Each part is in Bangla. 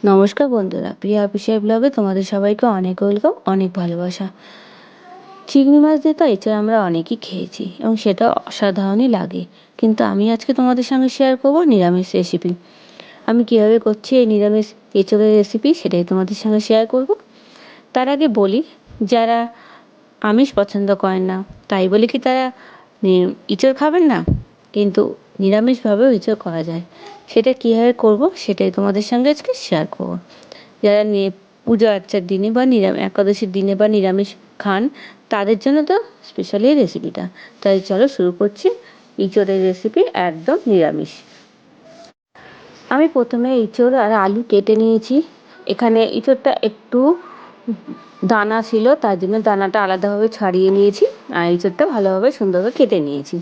নমস্কার বন্ধুরা, প্রিয়া অফিসিয়াল ব্লগে তোমাদের সবাইকে অনেক ওয়েলকাম, অনেক ভালোবাসা। চিংড়ি মাছ দিয়ে তো এঁচড় আমরা অনেকেই খেয়েছি এবং সেটা অসাধারণই লাগে, কিন্তু আমি আজকে তোমাদের সঙ্গে শেয়ার করব নিরামিষ রেসিপি। আমি কীভাবে করছি এই নিরামিষ এঁচড়ের রেসিপি সেটাই তোমাদের সঙ্গে শেয়ার করব। তার আগে বলি, যারা আমিষ পছন্দ করেন না তাই বলে কি তারা এঁচড় খাবেন না? কিন্তু নিরামিষভাবেও এঁচড় করা যায়। সেটা কীভাবে করব সেটাই তোমাদের সঙ্গে আজকে শেয়ার করব। যারা পুজো আর্চার দিনে বা একাদশীর দিনে বা নিরামিষ খান তাদের জন্য তো স্পেশালি এই রেসিপিটা। তাই চলো শুরু করছি এঁচড়ের রেসিপি, একদম নিরামিষ। আমি প্রথমে এঁচড় আর আলু কেটে নিয়েছি। এখানে এঁচড়টা একটু দানা ছিল, তার জন্য দানাটা আলাদাভাবে ছাড়িয়ে নিয়েছি, আর এঁচড়টা ভালোভাবে সুন্দরভাবে কেটে নিয়েছি।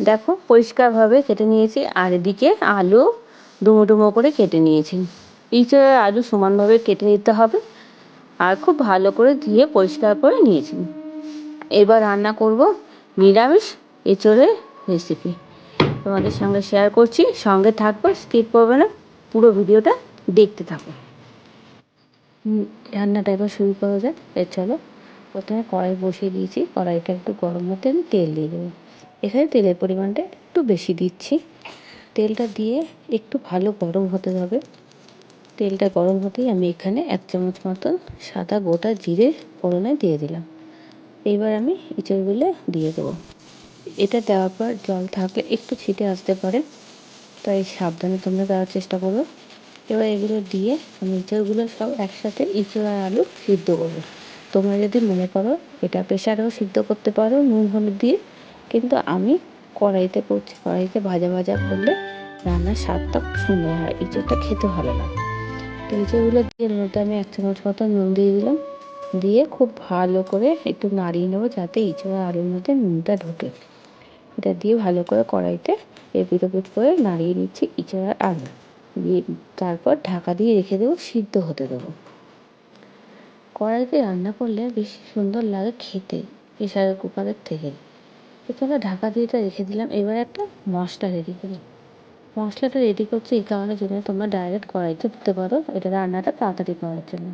দেখো পরিষ্কারভাবে কেটে নিয়েছি। আর এদিকে আলু ডুমো ডুমো করে কেটে নিয়েছি। এঁচড় আর আলু সমানভাবে কেটে নিতে হবে আর খুব ভালো করে ধুয়ে পরিষ্কার করে নিয়েছি। এবার রান্না করব নিরামিষ এঁচড়ের রেসিপি, তোমাদের সঙ্গে শেয়ার করছি। সঙ্গে থাকবো, স্কিপ করবে না, পুরো ভিডিওটা দেখতে থাকো। রান্নাটা এবার শুরু করা যাক। চলো, প্রথমে কড়াই বসিয়ে দিয়েছি। কড়াইটা একটু গরম হতে আমি তেল দিয়ে দেবো। এখানে তেলের পরিমাণটা একটু বেশি দিচ্ছি। তেলটা দিয়ে একটু ভালো গরম হতে হবে। তেলটা গরম হতেই আমি এখানে 1 চামচ মতন সাদা গোটা জিরে ফোড়নে দিয়ে দিলাম। এইবার আমি এঁচড়গুলো দিয়ে দেবো। এটা দেওয়ার পর জল থাকলে একটু ছিটে আসতে পারে, তাই সাবধানে তোমরা দেওয়ার চেষ্টা করো। এবার এগুলো দিয়ে আমি এঁচড়গুলো সব একসাথে এঁচড় আর আলু সিদ্ধ করবো। তোমরা যদি মনে করো এটা প্রেসারেও সিদ্ধ করতে পারো নুন হলুদ দিয়ে, কিন্তু আমি কড়াইতে করছি। কড়াইতে ভাজা ভাজা করলে রান্নার স্বাদটা খুব সুন্দর হয়, এঁচড়টা খেতে ভালো লাগে। তো এঁচড়গুলো দিয়ে এর মধ্যে আমি 1 চামচ মতো নুন দিয়ে দিলাম। দিয়ে খুব ভালো করে একটু নাড়িয়ে নেবো যাতে এঁচড় আর আলুর মধ্যে নুনটা ঢোকে। এটা দিয়ে ভালো করে কড়াইতে এপিট ওপিট করে নাড়িয়ে নিচ্ছি এঁচড় আর আলু দিয়ে। তারপর ঢাকা দিয়ে রেখে দেবো, সিদ্ধ হতে দেবো। কড়াইতে রান্না করলে বেশি সুন্দর লাগে খেতে প্রেসারের কুকারের থেকে। এখানে ঢাকা দিয়ে এটা রেখে দিলাম। এবার একটা মশলা রেডি করি। মশলাটা রেডি করছি এই কারণে জন্য, তোমরা ডাইরেক্ট কড়াইতে দিতে পারো, এটা রান্নাটা তাড়াতাড়ি করার জন্য।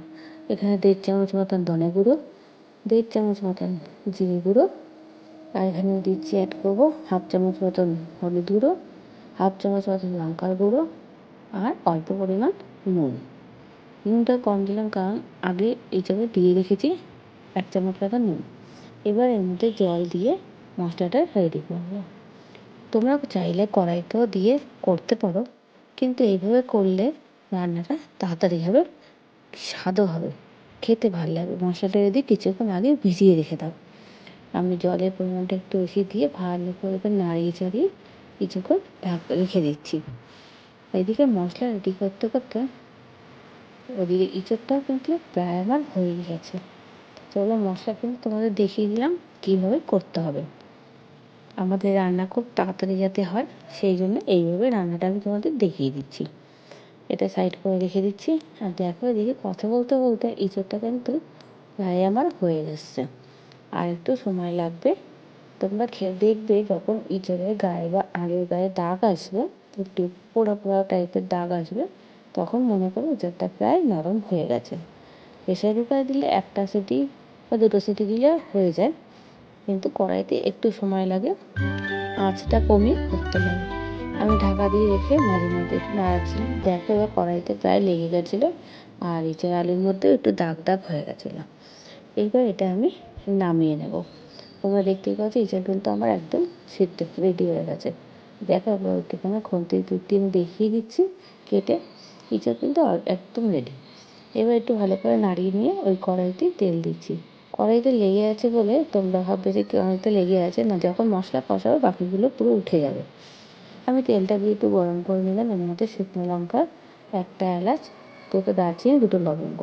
এখানে 1.5 চামচ মতন ধনে গুঁড়ো, 1.5 চামচ মতন জিরে গুঁড়ো, আর এখানে দিচ্ছি অ্যাড করবো 1/2 চামচ মতন হলুদ গুঁড়ো, 1/2 চামচ মতন লঙ্কার গুঁড়ো, আর অল্প পরিমাণ নুন। নুনটা কম দিলাম কারণ আগে এঁচড়ে দিয়ে রেখেছি 1 চামচ মতন নুন। এবার এর মধ্যে জল দিয়ে মশলাটা রেডি করবো। তোমরা চাইলে কড়াইতেও দিয়ে করতে পারো, কিন্তু এইভাবে করলে রান্নাটা তাড়াতাড়ি হবে, স্বাদও হবে, খেতে ভালো লাগবে। মশলাটা যদি কিছুক্ষণ আগে ভিজিয়ে রেখে দাও। আমি জলের পরিমাণটা একটু বেশি দিয়ে ভালো করে নাড়িয়ে চাড়িয়ে কিছুক্ষণ রেখে দিচ্ছি। এদিকে মশলা রেডি করতে করতে ওদিকে এঁচড়টাও কিন্তু প্রায় আমার হয়ে গেছে। চলো মশলা কিন্তু তোমাদের দেখিয়ে দিলাম কীভাবে করতে হবে। আমাদের রান্না খুব তাড়াতাড়ি যাতে হয় সেই জন্য এইভাবে রান্নাটা আমি তোমাদের দেখিয়ে দিচ্ছি। এটা সাইড করে রেখে দিচ্ছি। আর দেখো এদিকে কথা বলতে বলতে এঁচড়টা কিন্তু প্রায় আমার হয়ে এসছে, আর একটু সময় লাগবে। তোমরা খেয়ে দেখবে যখন এঁচড়ের গায়ে বা আলুর গায়ে দাগ আসবে, একটু পোড়া পোড়া টাইপের দাগ আসবে, তখন মনে করো এঁচড়টা প্রায় নরম হয়ে গেছে। প্রেসার কুকারে দিলে 1টা সিটি বা 2টো সিটি দিলে হয়ে যায়, কিন্তু কড়াইতে একটু সময় লাগে, আঁচটা কমিয়ে করতে লাগে। আমি ঢাকা দিয়ে রেখে মাঝে মাঝে একটু নাড়াচ্ছিলাম। দেখো এবার কড়াইতে প্রায় লেগে গেছিলো আর এঁচড় আলুর মধ্যে একটু দাগ দাগ হয়ে গেছিলো। এইবার এটা আমি নামিয়ে নেব। তোমরা দেখতেই পাচ্ছ এঁচড় কিন্তু আমার একদম সিদ্ধ রেডি হয়ে গেছে। দেখো এখানে খুন্তি টুটি আমি দেখিয়ে দিচ্ছি কেটে। এঁচড় কিন্তু একদম রেডি। এবার একটু ভালো করে নাড়িয়ে নিয়ে ওই কড়াইতেই তেল দিচ্ছি। কড়াইতে লেগে আছে বলে তোমরা ভাববে যে কড়াইতে লেগে আছে, না, যখন মশলা কষাবে বাকিগুলো পুরো উঠে যাবে। আমি তেলটা দিয়ে একটু গরম করে নিলাম। এর মধ্যে শুকনো লঙ্কা, 1টা এলাচ, 2টো দারচিনি, 2টো লবঙ্গ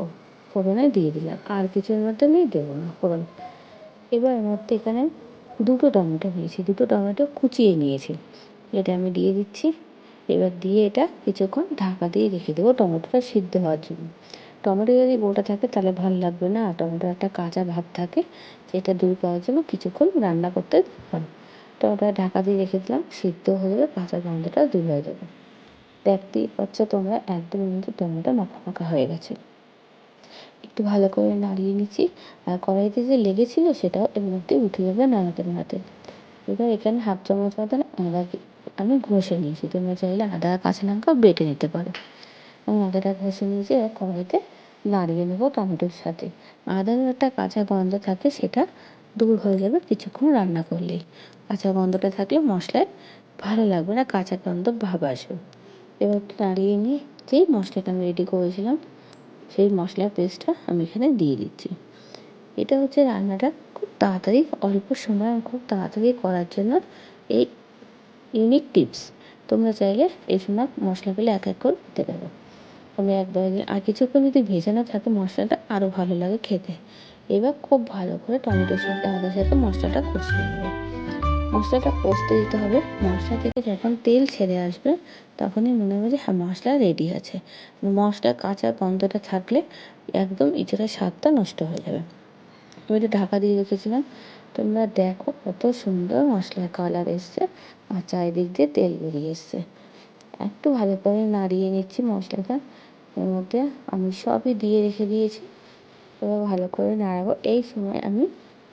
ফোড়নে দিয়ে দিলাম। আর কিছুর মধ্যে আমি দেবো না ফোড়ন। এবার এর মধ্যে এখানে 2টো টমেটো নিয়েছি, 2টো টমেটো কুচিয়ে নিয়েছি, এটা আমি দিয়ে দিচ্ছি। এবার দিয়ে এটা কিছুক্ষণ ঢাকা দিয়ে রেখে দেবো টমেটোটা সিদ্ধ হওয়ার জন্য। টমেটো যদি গোটা থাকে তাহলে ভালো লাগবে না, আর টমেটোর একটা কাঁচা ভাব থাকে, সেটা দূর করার জন্য কিছুক্ষণ রান্না করতে হবে। টমেটোটা ঢাকা দিয়ে রেখে দিলাম, সিদ্ধ হয়ে যাবে, কাঁচা গন্ধটা দূর হয়ে যাবে। দেখতেই পাচ্ছ তোমরা একদম কিন্তু টমেটো মাখা মাখা হয়ে গেছে। একটু ভালো করে নাড়িয়ে নিচ্ছি, আর কড়াইতে যে লেগেছিল সেটাও এর মধ্যে উঠে যাবে নাড়াতে নাড়াতে। এবার এখানে হাফ চামচ মতন আমি ঘষে নিয়েছি, তোমরা চাইলে আদা কাঁচা লঙ্কা বেটে নিতে পারো। আমি আদাটা ঘষে নিয়েছি, আর কড়াইতে নাড়িয়ে নেবো টমেটোর সাথে। আদার একটা কাঁচা গন্ধ থাকে, সেটা দূর হয়ে যাবে কিছুক্ষণ রান্না করলেই। কাঁচা গন্ধটা থাকলে মশলায় ভালো লাগবে না, কাঁচা গন্ধ ভাব আসবে। এবার একটু নাড়িয়ে নিয়ে যেই মশলাটা আমি রেডি করেছিলাম সেই মশলার পেস্টটা আমি এখানে দিয়ে দিচ্ছি। এটা হচ্ছে রান্নাটা খুব তাড়াতাড়ি, অল্প সময় খুব তাড়াতাড়ি করার জন্য এই ইউনিক টিপস। তোমরা চাইলে এই সময় মশলাগুলো এক এক করে দিতে পারো। আমি একবার আর কিছুক্ষণ যদি ভেজানো থাকে মশলাটা আরও ভালো লাগে খেতে। এবার খুব ভালো করে টমেটোর সাথে আদার সাথে মশলাটা কষিয়ে নেবো। মশলাটা কষতে দিতে হবে, মশলা থেকে যখন তেল ছেড়ে আসবে তখনই মনে হবে যে হ্যাঁ মশলা রেডি আছে। মশলার কাঁচা গন্ধটা থাকলে একদম এঁচোড়ের স্বাদটা নষ্ট হয়ে যাবে। আমি একটু ঢাকা দিয়ে রেখেছিলাম, তোমরা দেখো কত সুন্দর মশলার কালার এসছে, আর চারিদিক দিয়ে তেল বেরিয়ে এসছে। একটু ভালো করে নাড়িয়ে নিচ্ছি মশলাটা। এর মধ্যে আমি সবই দিয়ে রেখে দিয়েছি, এবার ভালো করে নাড়াবো। এই সময় আমি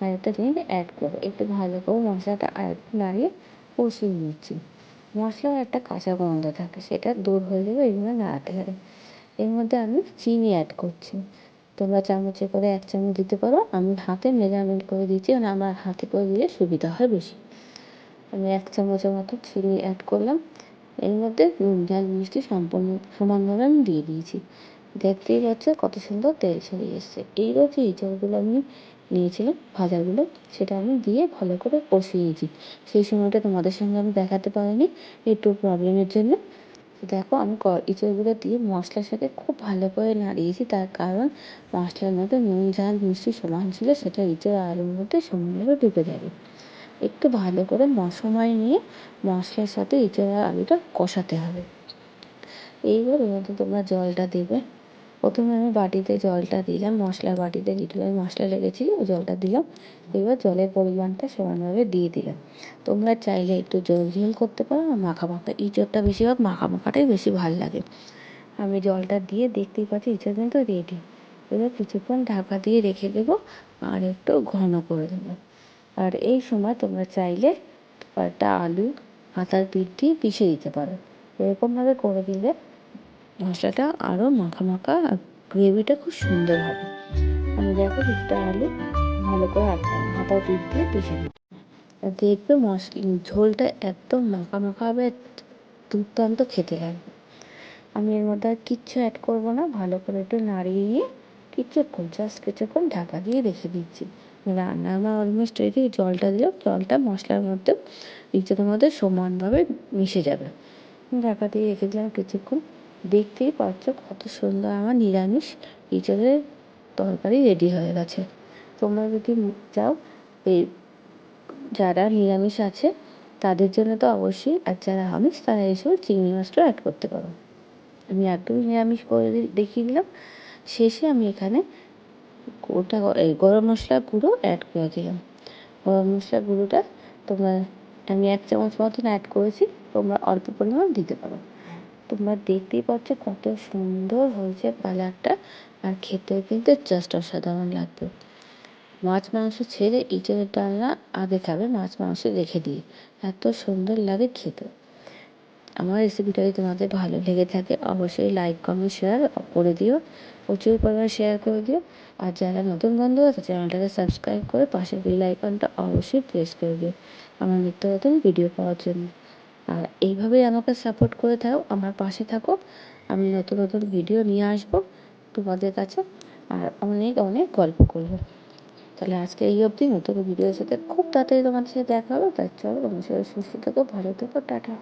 আরেকটা জিনিস অ্যাড করবো, একটু ভালো করে মশলাটা আরেকটু নাড়িয়ে কষিয়ে নিচ্ছি। মশলার একটা কাঁচা গন্ধ থাকে, সেটা দূর হয়ে যাবে এইভাবে নাড়াতে হবে। এর মধ্যে আমি চিনি অ্যাড করছি, তোমরা চামচে করে 1 চামচ দিতে পারো, আমি হাতে মেজারমেন্ট করে দিচ্ছি, কারণ আমার হাতে করে দিলে সুবিধা হয় বেশি। আমি 1 চামচের মতো চিনি অ্যাড করলাম। এর মধ্যে নুন ঝাল মিষ্টি সম্পূর্ণ সমানভাবে আমি দিয়ে দিয়েছি। দেখতেই পাচ্ছ কত সুন্দর তেল ছেড়ে এসছে। এইবার যে এঁচোড়গুলো আমি নিয়েছিলাম ভাজাগুলো, সেটা আমি দিয়ে ভালো করে কষিয়েছি। সেই সময়টা তোমাদের সঙ্গে আমি দেখাতে পারিনি একটু প্রবলেমের জন্য। দেখো আমি এঁচোড়গুলো দিয়ে মশলার সাথে খুব ভালো করে নাড়িয়েছি, তার কারণ মশলার মধ্যে নুন ঝাল মিষ্টি সমান ছিল, সেটা এঁচোড় আলুর মধ্যে সমানভাবে ঢুকে যাবে। একটু ভালো করে সময় নিয়ে মশলার সাথে এঁচোড় আর আলুটা কষাতে হবে। এইবার এর মধ্যে তোমরা জলটা দেবে। প্রথমে আমি বাটিতে জলটা দিলাম, মশলার বাটিতে যেটুকু মশলা লেগেছিলো ওই জলটা দিলাম। এবার জলের পরিমাণটা সমানভাবে দিয়ে দিলাম। তোমরা চাইলে একটু ঝোল ঝোল করতে পারো, আর মাখা মাখা, এঁচোড়টা বেশিরভাগ মাখা মাখাটাই বেশি ভাল লাগে। আমি জলটা দিয়ে দেখতেই পাচ্ছি এঁচোড় কিন্তু রেডি। এবার কিছুক্ষণ ঢাকা দিয়ে রেখে দেবো, আর একটু ঘন করে দেবো। আর এই সময় তোমরা চাইলে কয়েকটা আলু হাতার পিঠ দিয়ে পিষে দিতে পারো। এরকমভাবে করে দিলে মশলাটা আরও মাখা মাখা আর গ্রেভিটা খুব সুন্দর হবে। আমি দেখো কিছুটা আলু ভালো করে হাতার পিঠ দিয়ে পিষে নিচ্ছি। দেখবে ঝোলটা একদম মাখা মাখা হবে, দুর্দান্ত খেতে লাগবে। আমি এর মধ্যে আর কিচ্ছু অ্যাড করবো না, ভালো করে একটু নাড়িয়ে নিয়ে কিছুক্ষণ ঢাকা দিয়ে রেখে দিচ্ছি। রান্না আমার অলমোস্ট রেডি। জলটা দিলাম, জলটা মশলার মধ্যে এঁচোড়ের মধ্যে সমানভাবে মিশে যাবে। ঢাকা দিয়ে রেখে দিলাম কিছুক্ষণ। দেখতেই পাচ্ছ কত সুন্দর আমার নিরামিষ এঁচোড়ের তরকারি রেডি হয়ে গেছে। তোমরা যদি চাও, এই যারা নিরামিষ আছে তাদের জন্য তো অবশ্যই, আর যারা আমিষ তারা এসব চিংড়ি মাছটাও অ্যাড করতে পারো। আমি একদমই নিরামিষ করে দেখিয়ে দিলাম। শেষে আমি এখানে গরম মশলার গুঁড়ো অ্যাড করে দিলাম। গরম মশলার গুঁড়োটা তোমরা, আমি 1 চামচ মতন অ্যাড করেছি, তোমরা অল্প পরিমাণ দিতে পারো। তোমরা দেখতেই পাচ্ছ কত সুন্দর হয়েছে কালারটা, আর খেতেও কিন্তু জাস্ট অসাধারণ লাগবে। মাছ মাংস ছেড়ে এঁচোড়ের ডালনা আগে খাবে মাছ মাংস রেখে দিয়ে, এত সুন্দর লাগে খেতে। আমার রেসিপিটা যদি তোমাদের ভালো লেগে থাকে অবশ্যই লাইক কমেন্ট শেয়ার করে দিও, প্রচুর পরিমাণে শেয়ার করে দিও। আর যারা নতুন বন্ধু আছে চ্যানেলটাকে সাবস্ক্রাইব করে পাশের বেল আইকনটা অবশ্যই প্রেস করে দিও আমার নিত্য নতুন ভিডিও পাওয়ার জন্য। আর এইভাবেই আমাকে সাপোর্ট করে থাকো, আমার পাশে থাকো। আমি নতুন নতুন ভিডিও নিয়ে আসবো তোমাদের কাছে, আর অনেক অনেক গল্প করবো। তাহলে আজকে এই অবধি, নতুন ভিডিওর সাথে খুব তাড়াতাড়ি তোমাদের সাথে দেখা হবে। তার চলো, তোমার সাথে সুস্থ থেকো, ভালো থেকো, টাটা।